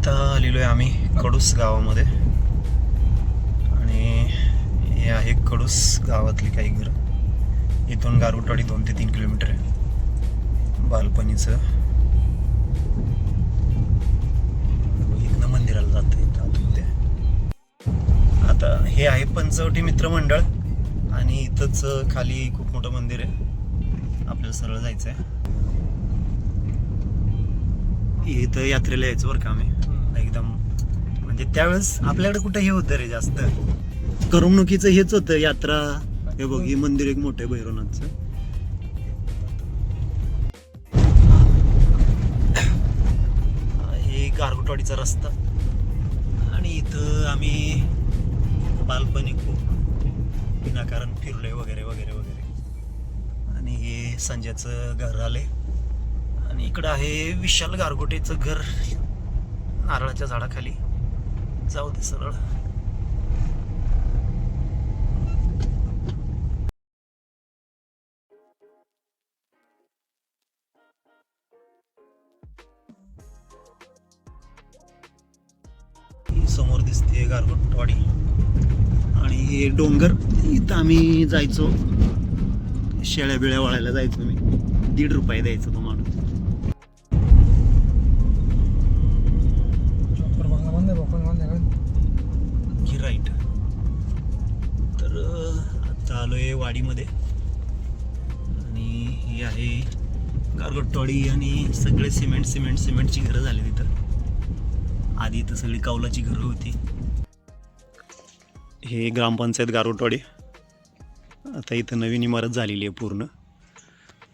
आता आलेलो आहे आम्ही कडूस गावामध्ये आणि हे आहे कडूस गावातली काही घरं. इथून गारगोटवाडी 2 ते 3 किलोमीटर आहे बालपणीचं. इथनं मंदिराला जाते ते. आता हे आहे पंचवटी मित्र मंडळ आणि इथंच खाली खूप मोठं मंदिर आहे. आपल्याला सरळ जायचं आहे. इथं यात्रेला यायचं बरं का आम्ही एकदम. म्हणजे त्यावेळेस आपल्याकडे कुठं हे होतं रे जास्त करमणुकीचं हेच होतं यात्रा. हे बघ हे मंदिर एक मोठं आहे भैरवनाथचं. हे गारगोटवाडीचा रस्ता आणि इथं आम्ही बालपणी खूप विनाकारण फिरलोय वगैरे वगैरे वगैरे. आणि हे संजयचं घर आले आणि इकडं आहे विशाल गारगोटेचं घर नारळाच्या झाडाखाली. जाऊ दे सरळ. समोर दिसते गारगोटवाडी आणि हे डोंगर. इथं आम्ही जायचो शेळ्या बिळ्या वळायला जायचो मी. 1.5 रुपये द्यायचं तो माणूस. राईट. तर आता आलोय वाडीमध्ये आणि ही आहे गारगोटवाडी आणि सगळे सिमेंटची घरं झाली तिथं. आधी इथं सगळी कौलाची घरं होती. हे ग्रामपंचायत गारगोटवाडी. आता इथं नवीन इमारत झालेली आहे पूर्ण.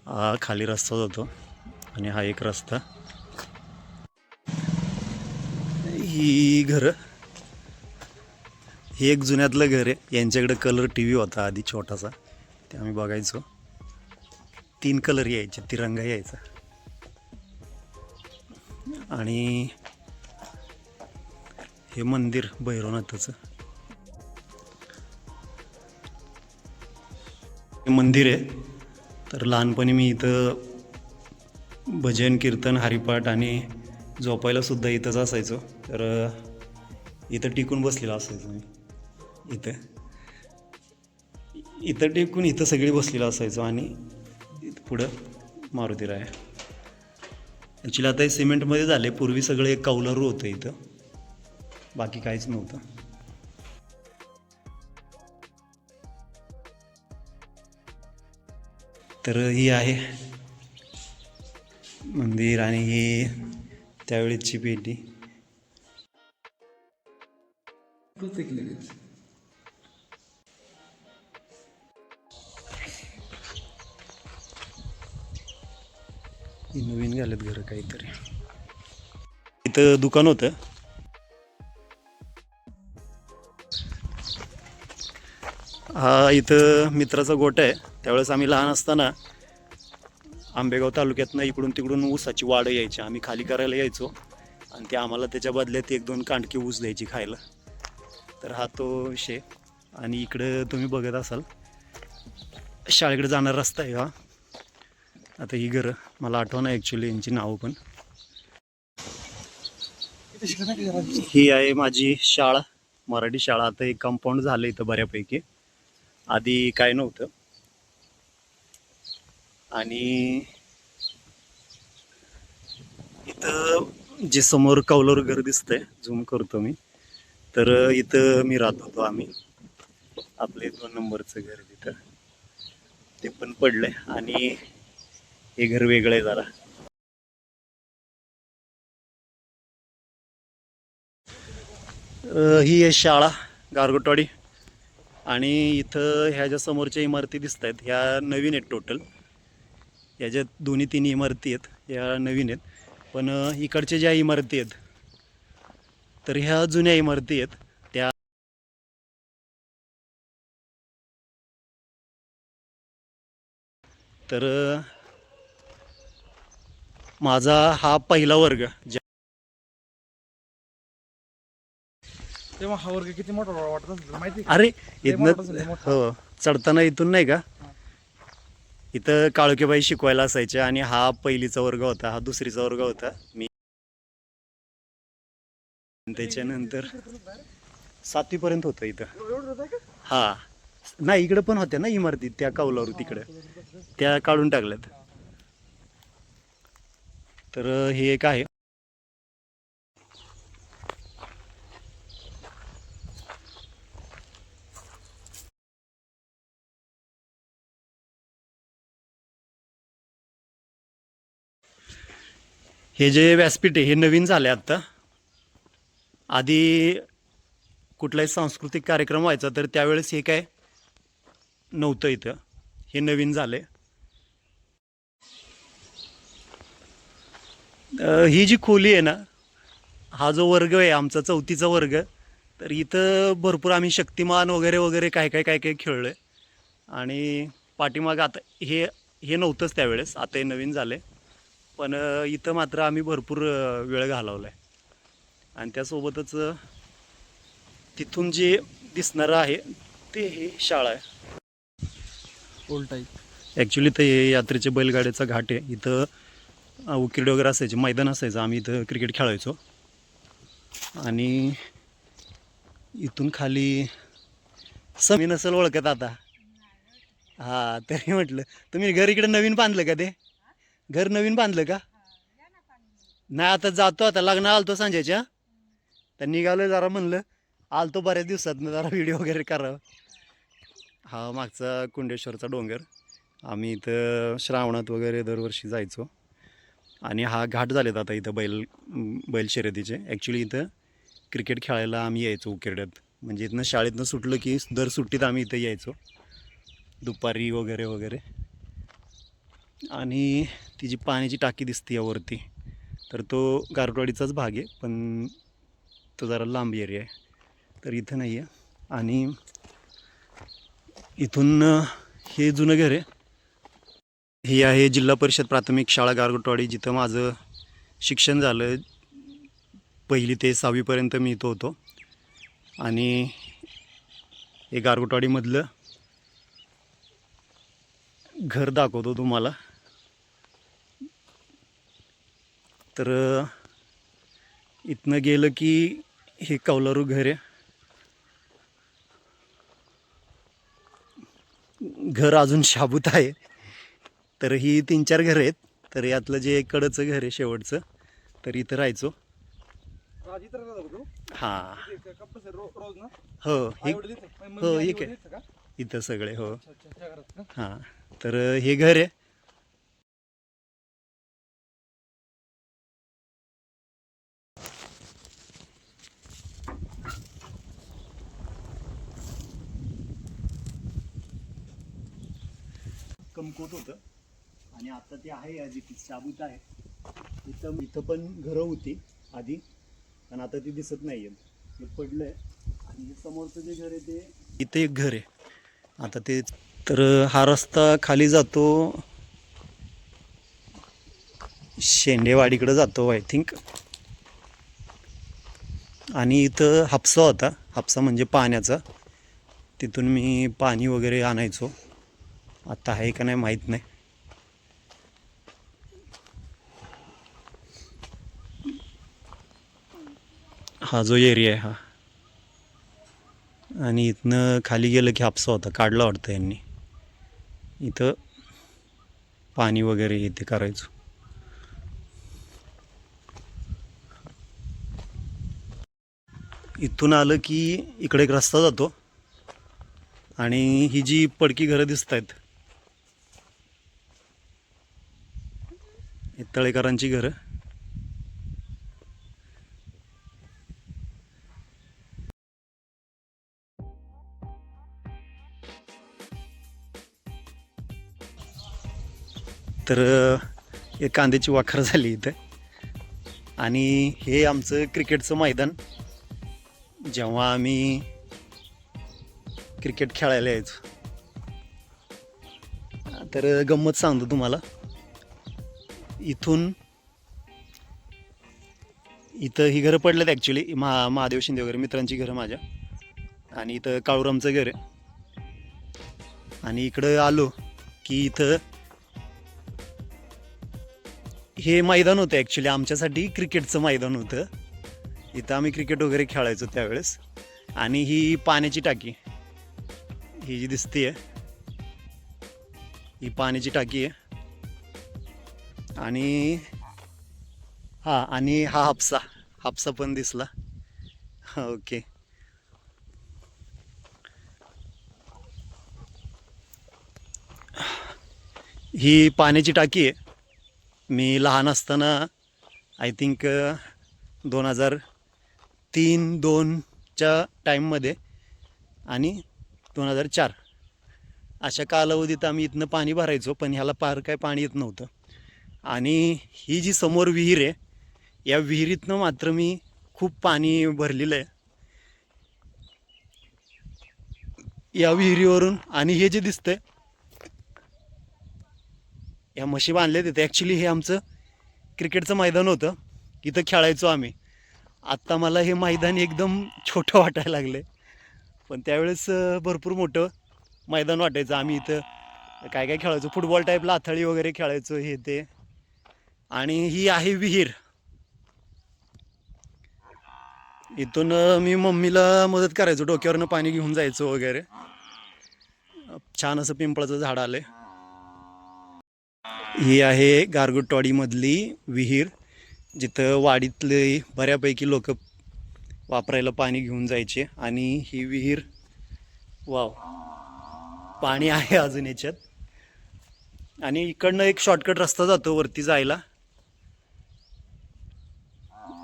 हा खाली रस्ता जातो आणि हा एक रस्ता. ही घरं. हे एक जुन्यातलं घर आहे. यांच्याकडे कलर TV होता आधी छोटासा, ते आम्ही बघायचो. 3 कलर यायचे, तिरंगा यायचा. आणि हे मंदिर भैरवनाथाचं हे मंदिर आहे. तर लहानपणी मी इथं भजन कीर्तन हरिपाठ आणि झोपायला सुद्धा इथंच असायचो. तर इथं टिकून बसलेला असायचो मी. इथं टेकून इथं सगळी बसलेलं असायचो आणि पुढं मारुतीराय. ॲक्च्युली आता हे सिमेंटमध्ये झाले. पूर्वी सगळं एक कौलारू होतं इथं, बाकी काहीच नव्हतं. तर ही आहे मंदिर आणि ही त्यावेळेची पेटी. ही नवीन झालेत घरं काहीतरी. इथं दुकान होतं. हा इथं मित्राचा गोठा आहे. त्यावेळेस आम्ही लहान असताना आंबेगाव तालुक्यातनं इकडून तिकडून ऊसाची वाडं यायची. आम्ही खाली करायला यायचो आणि ते आम्हाला त्याच्या बदल्यात 1-2 कांडकी ऊस द्यायची खायला. तर हा तो विषय. आणि इकडं तुम्ही बघत असाल शाळेकडे जाणारा रस्ता आहे हा. आता ही घरं मला आठवण आहे ॲक्च्युली यांची नावं पण. ही आहे माझी शाळा, मराठी शाळा. आता एक कंपाऊंड झालं इथं बऱ्यापैकी, आधी काय नव्हतं. आणि इथं जे समोर कौलारू घर दिसतंय, झूम करतो मी, तर इथं मी राहत होतो आम्ही. आपले 2 नंबरचं घर तिथं, ते पण पडलंय आणि हे घर वेगळं आहे जरा. ही आहे शाळा गारगोटवाडी. आणि इथं ह्या ज्या समोरच्या इमारती दिसत आहेत ह्या नवीन आहेत टोटल. ह्या ज्या 2-3 इमारती आहेत ह्या नवीन आहेत. पण इकडच्या ज्या इमारती आहेत तर ह्या जुन्या इमारती आहेत. त्या तर माझा हा पहिला वर्ग. तेव्हा हा वर्ग किती मोठा वाटत असेल माहिती? अरे इथनं हो चढताना इथून नाही का, इथं काळुकेबाई शिकवायला असायच्या आणि हा पहिलीचा वर्ग होता, हा दुसरीचा वर्ग होता. मी आणि त्याच्यानंतर 7वीपर्यंत होतं इथं. एवढं होतं का? हा नाही इकडं पण होत्या ना इमारती त्या कौलारू तिकडं, त्या काढून टाकल्यात. तर हे एक आहे. हे जे व्यासपीठ आहे हे नवीन झाले आत्ता. आधी कुठलाही सांस्कृतिक कार्यक्रम व्हायचा तर त्यावेळेस हे काय नव्हतं इथं, हे नवीन झाले. ही जी खोली आहे ना, हा जो वर्ग आहे आमचा 4थीचा वर्ग, तर इथं भरपूर आम्ही शक्तिमान वगैरे वगैरे काय काय काय काय खेळलो आहे. आणि पाठीमागं आता हे हे नव्हतंच त्यावेळेस, आता हे नवीन झाले. पण इथं मात्र आम्ही भरपूर वेळ घालवला आहे. आणि त्यासोबतच तिथून जे दिसणारं आहे ते हे शाळा आहे. Old type. ॲक्च्युली तर हे यात्रेचे बैलगाड्याचा घाट आहे. इथं उकिरडे वगैरे असायचे, मैदान असायचं, आम्ही इथं क्रिकेट खेळायचो. आणि इथून खाली समी नसेल ओळखत आता. हां तरी म्हटलं तुम्ही घर इकडे नवीन बांधलं का? ते घर नवीन बांधलं का? नाही आता जातो, आता लग्न आलतो संजयच्या, तर निघालो जरा, म्हणलं आलतो बऱ्याच दिवसात जरा व्हिडिओ वगैरे करावं. हा मागचा कुंडेश्वरचा डोंगर, आम्ही इथं श्रावणात वगैरे दरवर्षी जायचो. आणि हा घाट झालेत आता इथं बैल शर्यतीचे. ॲक्च्युली इथं क्रिकेट खेळायला आम्ही यायचो उकिरड्यात. म्हणजे इथनं शाळेतनं सुटलं की दर सुट्टीत आम्ही इथं यायचो दुपारी वगैरे वगैरे. आणि ती जी पाण्याची टाकी दिसते यावरती, तर तो गारटवाडीचाच भाग आहे, पण तो जरा लांब एरिया आहे, तर इथं नाही आहे. आणि इथून हे जुनं घर आहे. हे आहे जिल्हा परिषद प्राथमिक शाळा गारगोटवाडी, जिथं माझं शिक्षण झालं. 1ली ते 6वीपर्यंत मी इथं होतो. आणि हे गारगोटवाडीमधलं घर दाखवतो तुम्हाला. तर इथनं गेलं की हे कौलारू घर आहे. घर अजून शाबूत आहे. तर ही 3-4 घरं आहेत. तर यातलं जे कडचं घर आहे शेवटचं, तर इथं राहायचो. राज इतर का तू? हां कप्पस रोज ना? हो हे आई वडील इथं? मम्मी हो आई हे काय वडील इथं का? इथं सगळे हो. अच्छा अच्छा त्या घरात का? हां तर हे घर आहे. कमकुवत होतं आणि आता ते आहे आधी ती शाबूत आहे. इथं इथं पण घरं होती आधी, पण आता ती दिसत नाही आहेत, हे पडलंय. आणि हे समोरचं जे घर आहे ते इथं एक घर आहे आता ते. तर हा रस्ता खाली जातो शेंडेवाडीकडे जातो आय थिंक. आणि इथं हापसा होता, हापसा म्हणजे पाण्याचा, तिथून मी पाणी वगैरे आणायचो. आता आहे का नाही माहीत नाही. हा जो एरिया आहे हा, आणि इथनं खाली गेलं की हापसा होता, काढला वाटतं यांनी. इथं पाणी वगैरे इथे करायचो. इथून आलं की इकडे एक रस्ता जातो. आणि ही जी पडकी घरं दिसत आहेत, ही तळेकरांची घरं. तर एक कांद्याची वाखर झाली इथं. आणि हे आमचं क्रिकेटचं मैदान, जेव्हा आम्ही क्रिकेट खेळायला यायचो. तर गंमत सांगतो तुम्हाला. इथून इथं ही घरं पडलेत ॲक्च्युली, महादेव शिंदे वगैरे मित्रांची घरं माझ्या. आणि इथं काळूरामचं घर आहे. आणि इकडं आलो की इथं हे मैदान होतं ॲक्च्युली आमच्यासाठी, क्रिकेटचं मैदान होतं. इथं आम्ही क्रिकेट वगैरे खेळायचो त्यावेळेस. आणि ही पाण्याची टाकी, ही जी दिसतीये ही पाण्याची टाकी आहे. आणि आणि हा हापसा पण दिसला. ओके. ही पाण्याची टाकी आहे. मी लहान असताना आय थिंक 2003-2च्या टाईममध्ये आणि 2004 अशा कालावधीत आम्ही इथनं पाणी भरायचो, पण ह्याला पार काय पाणी येत नव्हतं. आणि ही जी समोर विहीर आहे, या विहिरीतनं मात्र मी खूप पाणी भरलेलं आहे या विहिरीवरून. आणि हे जे दिसतंय, या म्हशी बांधल्या तिथे, ॲक्च्युली हे आमचं क्रिकेटचं मैदान होतं, इथं खेळायचो आम्ही. आत्ता मला हे मैदान एकदम छोटं वाटायला लागलं आहे, पण त्यावेळेस भरपूर मोठं मैदान वाटायचं. आम्ही इथं काय काय खेळायचो, फुटबॉल टाईप लाथळी वगैरे खेळायचो, हे ते. आणि ही आहे विहीर. इथून मी मम्मीला मदत करायचो, डोक्यावरनं पाणी घेऊन जायचो वगैरे. छान असं पिंपळाचं झाड आलंय. ही आहे गारगोटवाडीमधली विहीर, जिथं वाडीतले बऱ्यापैकी लोक वापरायला पाणी घेऊन जायचे. आणि ही विहीर, वाव, पाणी आहे अजून याच्यात. आणि इकडनं एक शॉर्टकट रस्ता जातो वरती जायला.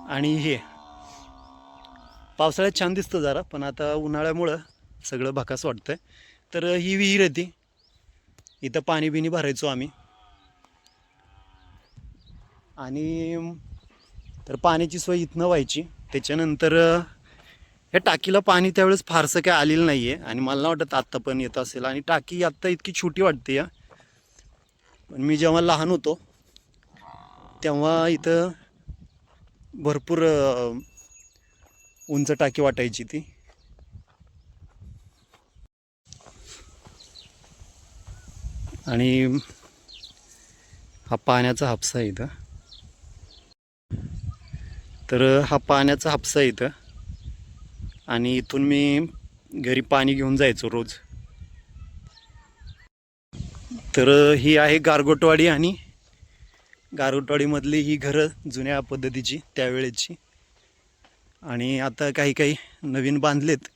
आणि हे पावसाळ्यात छान दिसतं जरा, पण आता उन्हाळ्यामुळं सगळं भकास वाटतंय. तर ही विहीर आहे ती, इथं पाणी बिणी भरायचो आम्ही. आणि तर पाण्याची सोय इथनं व्हायची. त्याच्यानंतर या टाकीला पाणी त्यावेळेस फारसं काय आलेलं नाही आहे, आणि मला नाही वाटत आत्ता पण येत असेल. आणि टाकी आत्ता इतकी छोटी वाटते या, पण मी जेव्हा लहान होतो तेव्हा इथं भरपूर उंच टाकी वाटायची ती. आणि हा पाण्याचा हापसा आहे इथं. तर हा पाण्याचा हापसा आहे इथं. आणि इथून मी घरी पाणी घेऊन जायचो रोज. तर ही आहे गारगोटवाडी. आणि गारगोटवाडीमधली ही घरं जुन्या पद्धतीची, त्यावेळेची. आणि आता काही काही नवीन बांधलेत,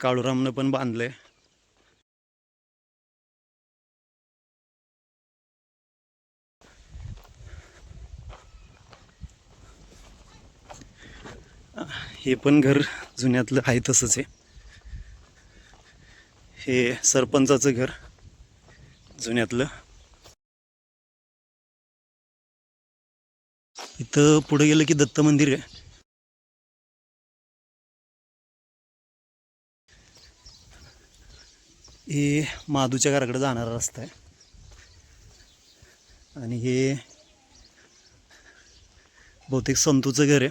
काळूरामनं पण बांधलंय. हे पण घर जुन्यातलं आहे तसंच आहे. हे सरपंचाचं घर जुन्यातलं. इथं पुढे गेलं की दत्त मंदिर आहे. हे माधूच्या घराकडे जाणारा रस्ता आहे. आणि हे बहुतेक संतूचं घर आहे.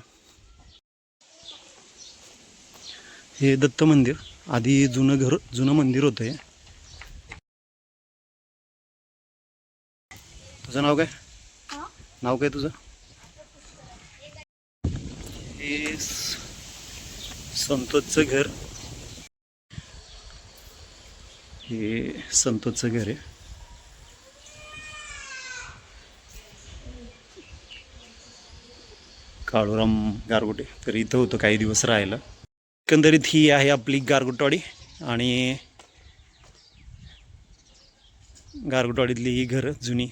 हे दत्त मंदिर, आधी जुनं मंदिर होतं हे. तुझं नाव काय? नाव काय तुझं? हे संतोषचं घर. हे संतोषचं घर आहे. काळूराम गारगोटे तर इथं होतं काही दिवस राहायला. एकंदरीत ही आहे आपली गारगोटवाडी. आणि गारगोटवाडीतली ही घरं जुनी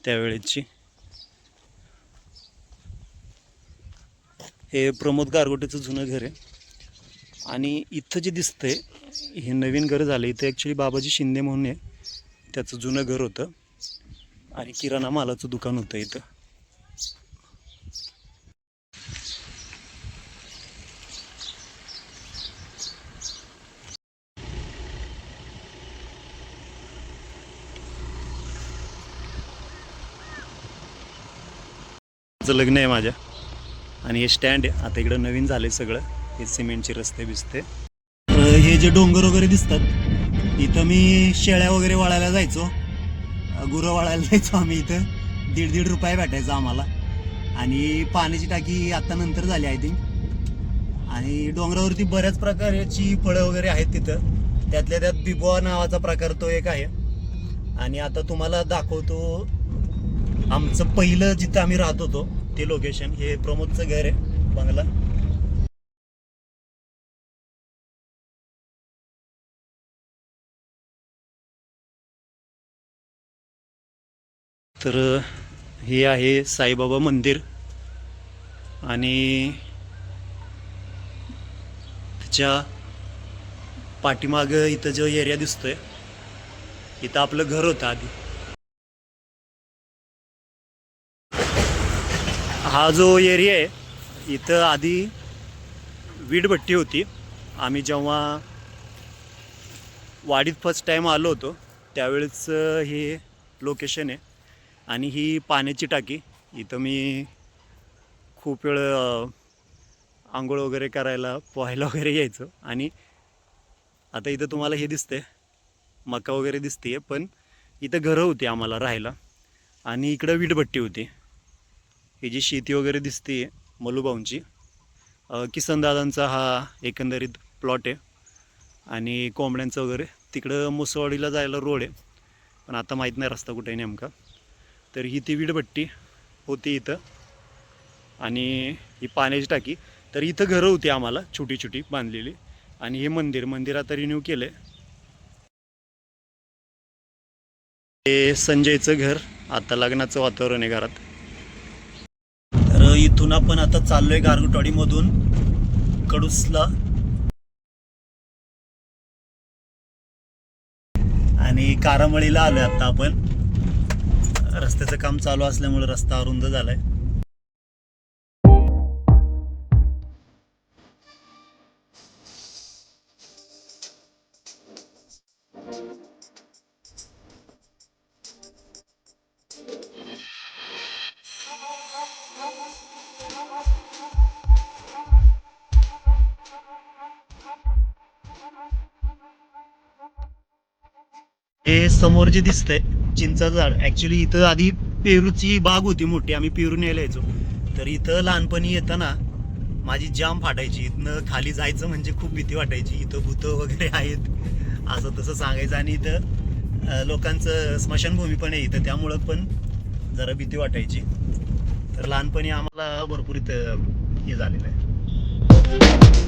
त्यावेळेची. हे प्रमोद गारगोटेचं जुनं घर आहे. आणि इथं जे दिसतंय हे नवीन घर झालं. इथं ॲक्च्युली बाबाजी शिंदे म्हणून आहे, त्याचं जुनं घर होतं. आणि किराणा मालाचं दुकान होतं इथं. लग्न आहे माझ्या. आणि हे स्टँड आहे. आता इकडं नवीन झाले सगळं, हे सिमेंटचे रस्ते बिस्ते. हे जे डोंगर वगैरे दिसतात, इथं मी शेळ्या वगैरे वाळायला जायचो, गुरं वाळायला जायचो आम्ही. इथं 1.5 रुपये भेटायचा आम्हाला. आणि पाण्याची टाकी आता नंतर झाली आय थिंक. आणि डोंगरावरती बऱ्याच प्रकारची फळं वगैरे आहेत तिथं. त्यातल्या त्यात बिबवा नावाचा प्रकार तो एक आहे. आणि आता तुम्हाला दाखवतो आमचं पहिलं जिथं आम्ही राहत होतो ते लोकेशन. हे प्रमोदचं घर आहे बंगला. तर हे आहे साईबाबा मंदिर आणि त्याच्या पाठीमागं इथं जो एरिया दिसतोय इथं आपलं घर होतं आधी. हा जो एरिया आहे इथं आधी वीटभट्टी होती. आम्ही जेव्हा वाडीत फर्स्ट टाईम आलो होतो त्यावेळेस हे लोकेशन आहे. आणि ही पाण्याची टाकी. इथं मी खूप वेळ आंघोळ वगैरे करायला पोहायला वगैरे यायचो. आणि आता इथं तुम्हाला हे दिसते मका वगैरे दिसते, पण इथं घरं होती आम्हाला राहायला. आणि इकडं वीटभट्टी होती. ही जी शेती वगैरे दिसते मलूभाऊंची, किसनदादांचा हा एकंदरीत प्लॉट आहे. आणि कोंबड्यांचं वगैरे तिकडं मुसवाडीला जायला रोड आहे, पण आता माहीत नाही रस्ता कुठे आहे नेमका. तर ही ती वीटभट्टी होती इथं आणि ही पाण्याची टाकी. तर इथं घरं होती आम्हाला छोटी छोटी बांधलेली. आणि हे मंदिर आता रिन्यू केलं आहे. हे संजयचं घर. आता लग्नाचं वातावरण आहे घरात. तर इथून आपण आता चाललोय गारगोटवाडीमधून कडूसला. आणि कारामळीला आलोय आता आपण. रस्त्याचं काम चालू असल्यामुळे रस्ता अरुंद झालाय. हे समोर जे दिसतंय चिंचाचं झाड, ऍक्च्युली इथं आधी पेरूची बाग होती मोठी. आम्ही पेरू न्यायला यायचो. तर इथं लहानपणी येताना माझी जाम फाटायची. इथनं खाली जायचं म्हणजे खूप भीती वाटायची. इथं भूतं वगैरे आहेत असं तसं सांगायचं. आणि इथं लोकांचं स्मशानभूमी पण आहे इथं, त्यामुळं पण जरा भीती वाटायची. तर लहानपणी आम्हाला भरपूर इथं हे झालेलं आहे.